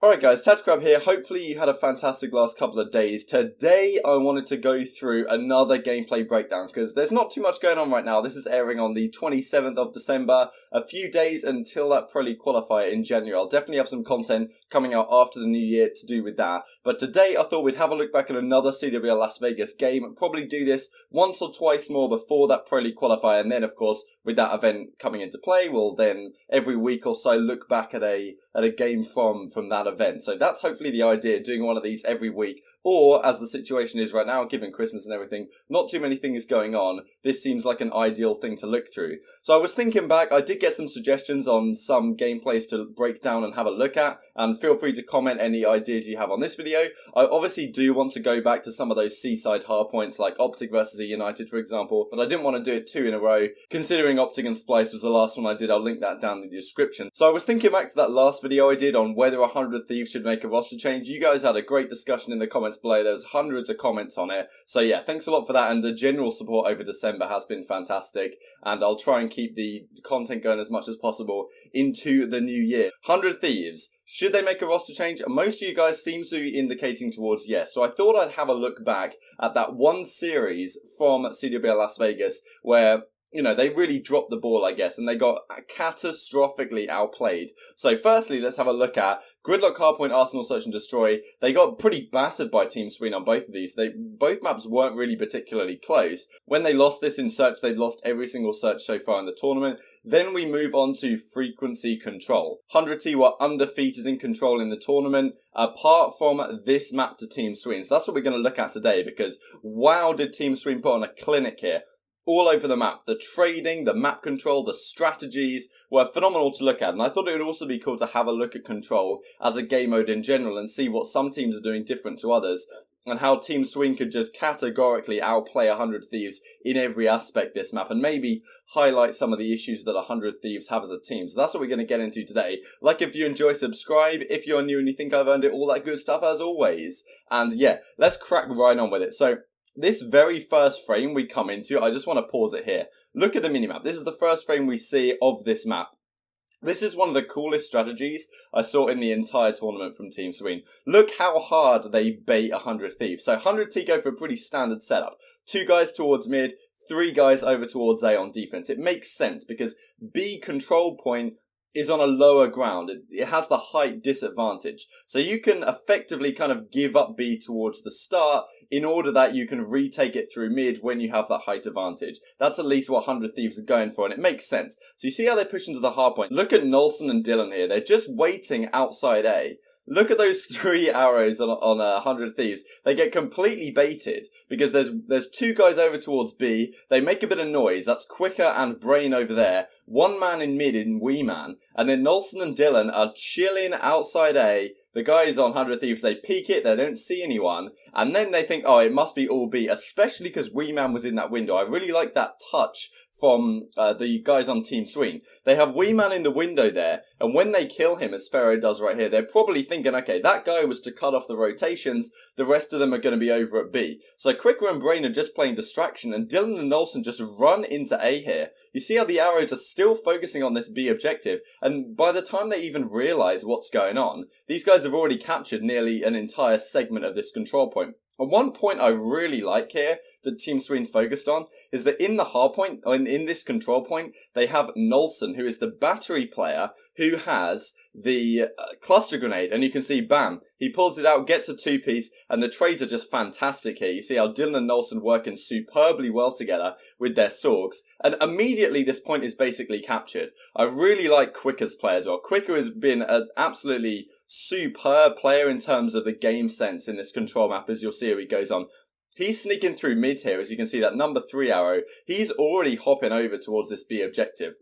Alright guys, TacticalCrab here. Hopefully you had a fantastic last couple of days. Today I wanted to go through another gameplay breakdown because there's not too much going on right now. This is airing on the 27th of December, a few days until that Pro League qualifier in January. I'll definitely have some content coming out after the new year to do with that. But today I thought we'd have a look back at another CWL Las Vegas game. Probably do this once or twice more before that Pro League qualifier, and then of course with that event coming into play, we'll then every week or so look back at a game from that event. So that's hopefully the idea, doing one of these every week. Or, as the situation is right now, given Christmas and everything, not too many things going on, this seems like an ideal thing to look through. So I was thinking back, I did get some suggestions on some gameplays to break down and have a look at, and feel free to comment any ideas you have on this video. I obviously do want to go back to some of those seaside hardpoints, like Optic versus E United, for example, but I didn't want to do it two in a row. Considering Optic and Splice was the last one I did, I'll link that down in the description. So I was thinking back to that last video I did on whether 100 Thieves should make a roster change. You guys had a great discussion in the comments below. There's hundreds of comments on it. So yeah, thanks a lot for that, and the general support over December has been fantastic, and I'll try and keep the content going as much as possible into the new year. 100 Thieves. Should they make a roster change? Most of you guys seem to be indicating towards yes. So I thought I'd have a look back at that one series from CWL Las Vegas where, you know, they really dropped the ball, I guess, and they got catastrophically outplayed. So firstly, let's have a look at Gridlock, Hardpoint, Arsenal, Search and Destroy. They got pretty battered by Team Sween on both of these. Both maps weren't really particularly close. When they lost this in Search, they'd lost every single Search so far in the tournament. Then we move on to Frequency Control. 100T were undefeated in Control in the tournament, apart from this map to Team Sween. So that's what we're going to look at today, because wow, did Team Sween put on a clinic here. All over the map. The trading, the map control, the strategies were phenomenal to look at. And I thought it would also be cool to have a look at Control as a game mode in general and see what some teams are doing different to others, and how Team Sween could just categorically outplay 100 Thieves in every aspect this map, and maybe highlight some of the issues that 100 Thieves have as a team. So that's what we're going to get into today. Like, if you enjoy, subscribe. If you're new and you think I've earned it, all that good stuff as always. And yeah, let's crack right on with it. So this very first frame we come into, I just want to pause it here. Look at the minimap. This is the first frame we see of this map. This is one of the coolest strategies I saw in the entire tournament from Team Sween. Look how hard they bait 100 Thieves. So 100T go for a pretty standard setup. 2 guys towards mid, 3 guys over towards A on defense. It makes sense because B control point is on a lower ground. It has the height disadvantage. So you can effectively kind of give up B towards the start in order that you can retake it through mid when you have that height advantage. That's at least what 100 Thieves are going for, and it makes sense. So you see how they push into the hard point. Look at Nolson and Dylan here. They're just waiting outside A. Look at those 3 arrows on 100 Thieves. They get completely baited because there's 2 guys over towards B. They make a bit of noise. That's Quicker and Brain over there. 1 man in mid in Wee Man. And then Nolson and Dylan are chilling outside A. The guys on 100 Thieves, they peek it, they don't see anyone, and then they think, oh, it must be all B, especially because Wee Man was in that window. I really like that touch from the guys on Team Sween. They have Wee Man in the window there, and when they kill him, as Pharaoh does right here, they're probably thinking, okay, that guy was to cut off the rotations, the rest of them are going to be over at B. So Quicker and Brain are just playing distraction, and Dylan and Nolson just run into A here. You see how the arrows are still focusing on this B objective, and by the time they even realise what's going on, these guys have already captured nearly an entire segment of this control point. And one point I really like here that Team Sween focused on is that in the hard point, in this control point, they have Nolson, who is the battery player who has the cluster grenade, and you can see, bam, he pulls it out, gets a 2-piece, and the trades are just fantastic here. You see how Dylan and Nolson working superbly well together with their sorgs, and immediately this point is basically captured. I really like Quicker's play as well. Quicker has been an absolutely superb player in terms of the game sense in this control map, as you'll see as he goes on. He's sneaking through mid here, as you can see that number 3 arrow. He's already hopping over towards this B objective.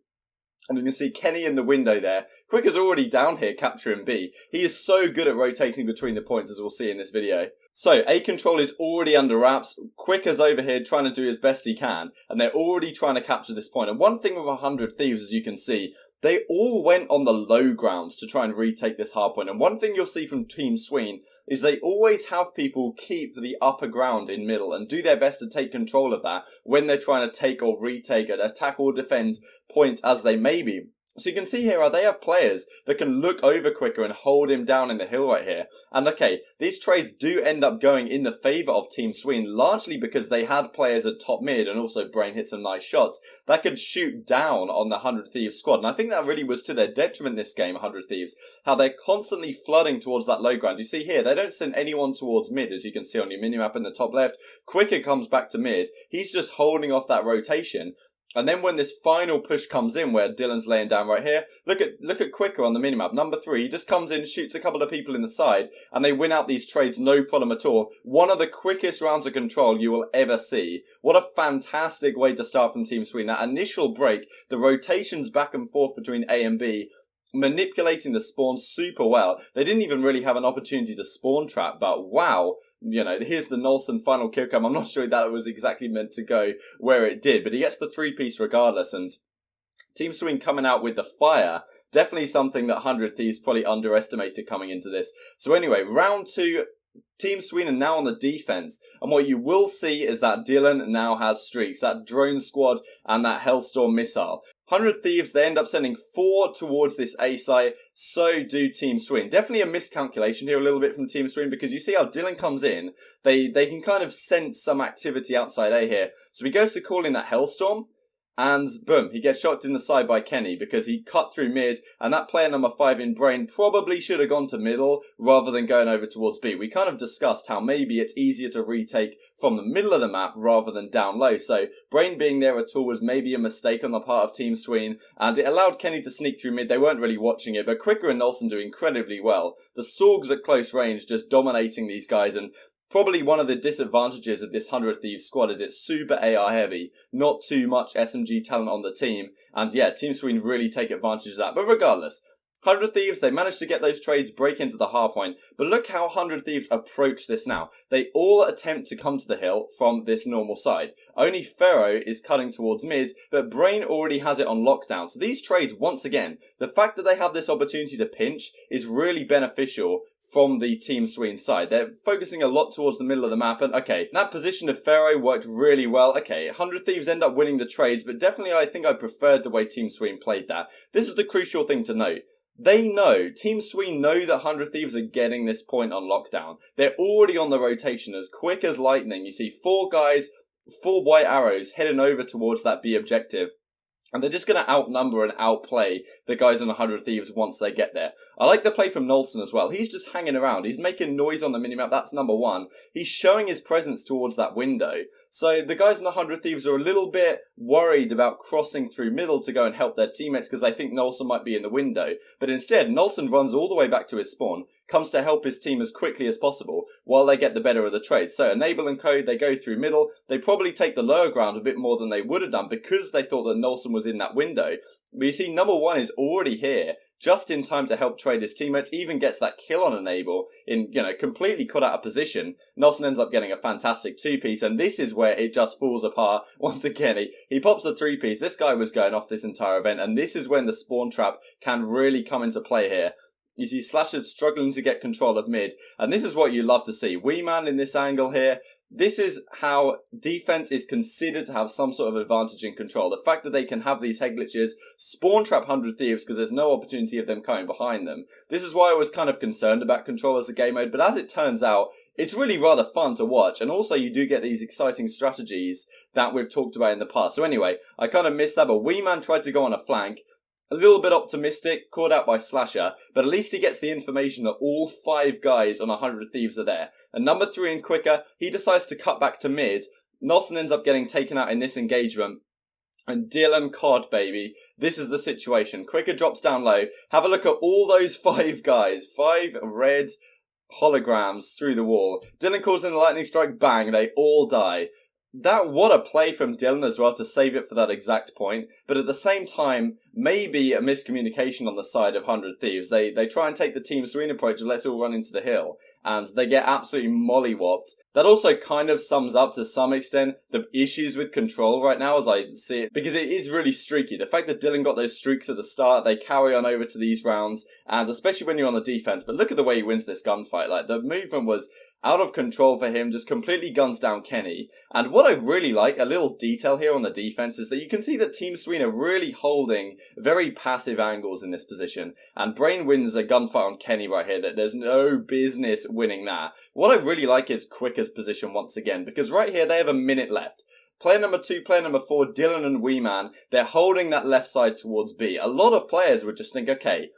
And you can see Kenny in the window there. Quicker's already down here capturing B. He is so good at rotating between the points, as we'll see in this video. So A control is already under wraps. Quicker's over here trying to do his best he can, and they're already trying to capture this point. And one thing with 100 Thieves, as you can see, they all went on the low grounds to try and retake this hard point. And one thing you'll see from Team Sween is they always have people keep the upper ground in middle and do their best to take control of that when they're trying to take or retake an attack or defend points as they may be. So you can see here how they have players that can look over Quicker and hold him down in the hill right here. And okay, these trades do end up going in the favour of Team Sween, largely because they had players at top mid, and also Brain hit some nice shots that could shoot down on the 100 Thieves squad. And I think that really was to their detriment this game, 100 Thieves, how they're constantly flooding towards that low ground. You see here, they don't send anyone towards mid, as you can see on your minimap in the top left. Quicker comes back to mid. He's just holding off that rotation. And then when this final push comes in, where Dylan's laying down right here, look at Quicker on the minimap. Number 3, he just comes in, shoots a couple of people in the side, and they win out these trades no problem at all. One of the quickest rounds of control you will ever see. What a fantastic way to start from Team Sween. That initial break, the rotations back and forth between A and B, manipulating the spawn super well. They didn't even really have an opportunity to spawn trap, but wow. You know, here's the Nolson final kill cam. I'm not sure that it was exactly meant to go where it did, but he gets the 3-piece regardless, and Team Sween coming out with the fire. Definitely something that 100 Thieves probably underestimated coming into this. So anyway, round 2, Team Sween are now on the defense, and what you will see is that Dylan now has streaks, that drone squad and that Hellstorm missile. 100 Thieves, they end up sending 4 towards this A site, so do Team Sween. Definitely a miscalculation here a little bit from Team Sween, because you see how Dylan comes in, they can kind of sense some activity outside A here. So he goes to call in that Hellstorm, and boom, he gets shot in the side by Kenny because he cut through mid, and that player number 5 in Brain probably should have gone to middle rather than going over towards B. We kind of discussed how maybe it's easier to retake from the middle of the map rather than down low, so Brain being there at all was maybe a mistake on the part of Team Sween, and it allowed Kenny to sneak through mid. They weren't really watching it, but Quicker and Nolson do incredibly well. The Sorgs at close range just dominating these guys, and probably one of the disadvantages of this 100 Thieves squad is it's super AR heavy, not too much SMG talent on the team, and yeah, Team Sween really take advantage of that. But regardless, 100 Thieves, they managed to get those trades, break into the hardpoint, but look how 100 Thieves approach this now. They all attempt to come to the hill from this normal side. Only Pharaoh is cutting towards mid, but Brain already has it on lockdown. So these trades, once again, the fact that they have this opportunity to pinch is really beneficial from the Team Sween side. They're focusing a lot towards the middle of the map, and okay, that position of Pharaoh worked really well. Okay, 100 Thieves end up winning the trades, but definitely I think I preferred the way Team Sween played that. This is the crucial thing to note. They know, Team Sween know that 100 Thieves are getting this point on lockdown. They're already on the rotation as quick as lightning. You see 4 guys, 4 white arrows heading over towards that B objective. And they're just going to outnumber and outplay the guys on 100 Thieves once they get there. I like the play from Nolson as well. He's just hanging around. He's making noise on the minimap. That's number 1. He's showing his presence towards that window. So the guys on 100 Thieves are a little bit worried about crossing through middle to go and help their teammates because they think Nolson might be in the window. But instead, Nolson runs all the way back to his spawn, comes to help his team as quickly as possible while they get the better of the trade. So Enable and Co, they go through middle. They probably take the lower ground a bit more than they would have done because they thought that Nolson was in that window. But you see, number 1 is already here, just in time to help trade his teammates, even gets that kill on Enable in, completely cut out of position. Nolson ends up getting a fantastic 2-piece, and this is where it just falls apart. Once again, he pops the 3-piece. This guy was going off this entire event, and this is when the spawn trap can really come into play here. You see Slasher struggling to get control of mid, and this is what you love to see. Wee Man in this angle here. This is how defense is considered to have some sort of advantage in control. The fact that they can have these head glitches, spawn trap 100 Thieves because there's no opportunity of them coming behind them. This is why I was kind of concerned about control as a game mode, but as it turns out, it's really rather fun to watch, and also you do get these exciting strategies that we've talked about in the past. So anyway, I kind of missed that, but Wee Man tried to go on a flank. A little bit optimistic, caught out by Slasher, but at least he gets the information that all 5 guys on 100 Thieves are there. And number 3 in Quicker, he decides to cut back to mid. Nolson ends up getting taken out in this engagement. And Dylan COD, baby. This is the situation. Quicker drops down low. Have a look at all those 5 guys. 5 red holograms through the wall. Dylan calls in the lightning strike, bang, they all die. What a play from Dylan as well to save it for that exact point. But at the same time, maybe a miscommunication on the side of 100 Thieves. They try and take the Team Sween approach of let's all run into the hill. And they get absolutely mollywopped. That also kind of sums up to some extent the issues with control right now as I see it. Because it is really streaky. The fact that Dylan got those streaks at the start, they carry on over to these rounds. And especially when you're on the defense. But look at the way he wins this gunfight. Like, the movement was out of control for him, just completely guns down Kenny. And what I really like, a little detail here on the defense, is that you can see that Team Sween are really holding very passive angles in this position. And Brain wins a gunfight on Kenny right here that there's no business winning that. What I really like is Quicker's position once again, because right here they have a minute left. Player number 2, player number 4, Dylan and Weeman, they're holding that left side towards B. A lot of players would just think, okay,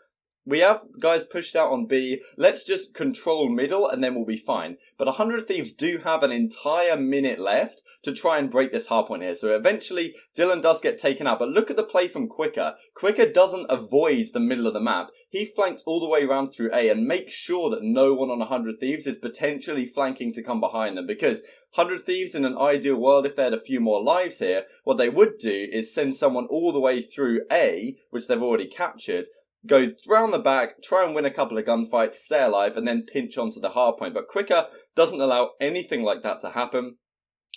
we have guys pushed out on B, let's just control middle and then we'll be fine. But 100 Thieves do have an entire minute left to try and break this hardpoint here. So eventually Dylan does get taken out, but look at the play from Quicker. Quicker doesn't avoid the middle of the map. He flanks all the way around through A and makes sure that no one on 100 Thieves is potentially flanking to come behind them, because 100 Thieves in an ideal world, if they had a few more lives here, what they would do is send someone all the way through A, which they've already captured, go round the back, try and win a couple of gunfights, stay alive, and then pinch onto the hardpoint. But Quicker doesn't allow anything like that to happen.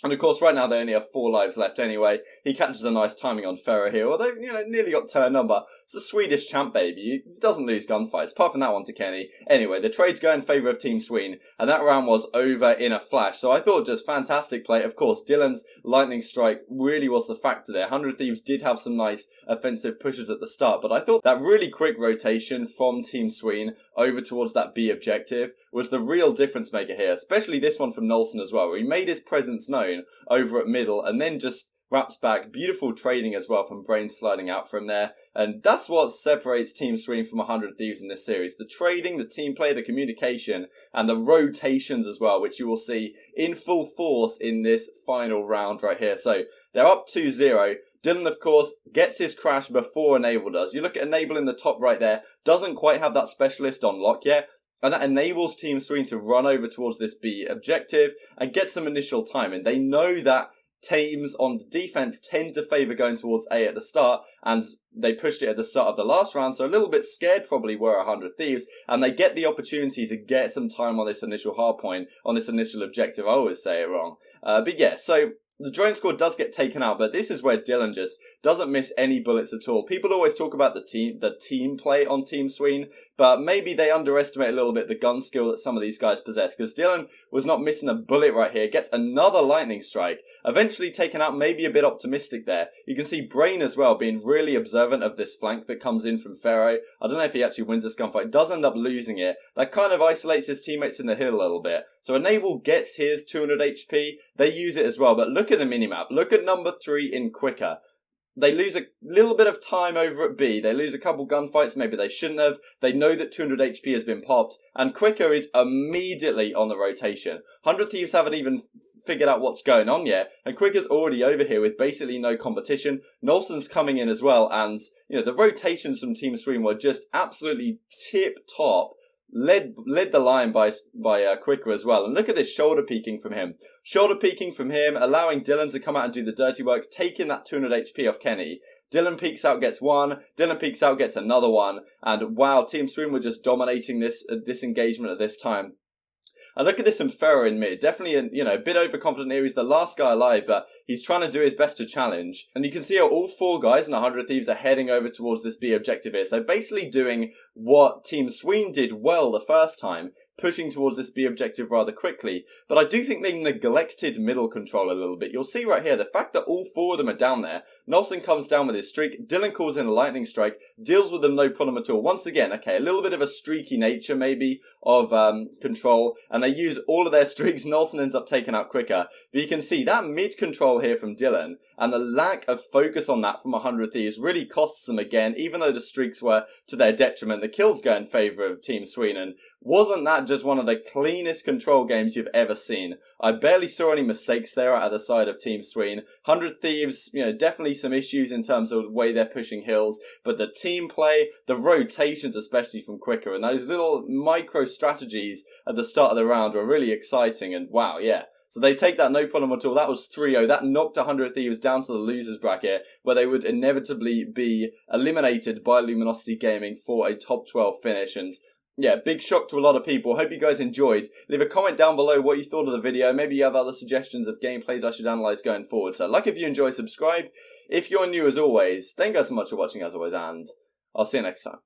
And of course, right now they only have 4 lives left anyway. He catches a nice timing on Ferro here, although, nearly got turn number. It's the Swedish champ, baby. He doesn't lose gunfights, apart from that one to Kenny. Anyway, the trades go in favour of Team Sween, and that round was over in a flash. So I thought just fantastic play. Of course, Dylan's lightning strike really was the factor there. 100 Thieves did have some nice offensive pushes at the start, but I thought that really quick rotation from Team Sween over towards that B objective was the real difference maker here, especially this one from Nolson as well, where he made his presence known over at middle and then just wraps back. Beautiful trading as well from Brain sliding out from there, and that's what separates Team Sween from 100 Thieves in this series. The trading, the team play, the communication, and the rotations as well, which you will see in full force in this final round right here. So they're up 2-0. Dylan, of course, gets his crash before Enable does. You look at Enable in the top right there, doesn't quite have that specialist on lock yet, and that enables Team Sween to run over towards this B objective and get some initial time. And they know that teams on defense tend to favour going towards A at the start, and they pushed it at the start of the last round, so a little bit scared probably were 100 Thieves, and they get the opportunity to get some time on this initial hardpoint, on this initial objective. I always say it wrong. But yeah, so the drone squad does get taken out, but this is where Dylan just doesn't miss any bullets at all. People always talk about the team play on Team Sween, but maybe they underestimate a little bit the gun skill that some of these guys possess, because Dylan was not missing a bullet right here, gets another lightning strike, eventually taken out, maybe a bit optimistic there. You can see Brain as well being really observant of this flank that comes in from Ferro. I don't know if he actually wins this gunfight, does end up losing it. That kind of isolates his teammates in the hill a little bit. So Enable gets his 200 HP, they use it as well, but look at the minimap, look at number 3 in Quicker. They lose a little bit of time over at B. They lose a couple gunfights, maybe they shouldn't have. They know that 200 HP has been popped, and Quicker is immediately on the rotation. 100 Thieves haven't even figured out what's going on yet, and Quicker's already over here with basically no competition. Nolson's coming in as well, and the rotations from Team Sween were just absolutely tip-top. Led the line by Quicker as well. And look at this shoulder peeking from him. Shoulder peeking from him, allowing Dylan to come out and do the dirty work, taking that 200 HP off Kenny. Dylan peeks out, gets one. Dylan peeks out, gets another one. And wow, Team Sween were just dominating this engagement at this time. And look at this in Ferro in mid. Definitely a bit overconfident here. He's the last guy alive, but he's trying to do his best to challenge. And you can see how all 4 guys in 100 Thieves are heading over towards this B objective here. So basically doing what Team Sween did well the first time, pushing towards this B objective rather quickly. But I do think they neglected middle control a little bit. You'll see right here, the fact that all 4 of them are down there. Nolson comes down with his streak. Dylan calls in a lightning strike, deals with them no problem at all. Once again, okay, a little bit of a streaky nature maybe of control, and they use all of their streaks. Nolson ends up taking out Quicker. But you can see that mid control here from Dylan, and the lack of focus on that from 100 Thieves really costs them again, even though the streaks were to their detriment. The kills go in favour of Team Sween, and wasn't that just one of the cleanest control games you've ever seen? I barely saw any mistakes there out of the side of Team Sween. 100 Thieves, definitely some issues in terms of the way they're pushing hills, but the team play, the rotations especially from Quicker, and those little micro strategies at the start of the round were really exciting, and wow, yeah. So they take that no problem at all. That was 3-0. That knocked 100 Thieves down to the losers bracket, where they would inevitably be eliminated by Luminosity Gaming for a top 12 finish. And yeah, big shock to a lot of people. Hope you guys enjoyed. Leave a comment down below what you thought of the video. Maybe you have other suggestions of gameplays I should analyse going forward. So like if you enjoy, subscribe. If you're new as always, thank you guys so much for watching as always, and I'll see you next time.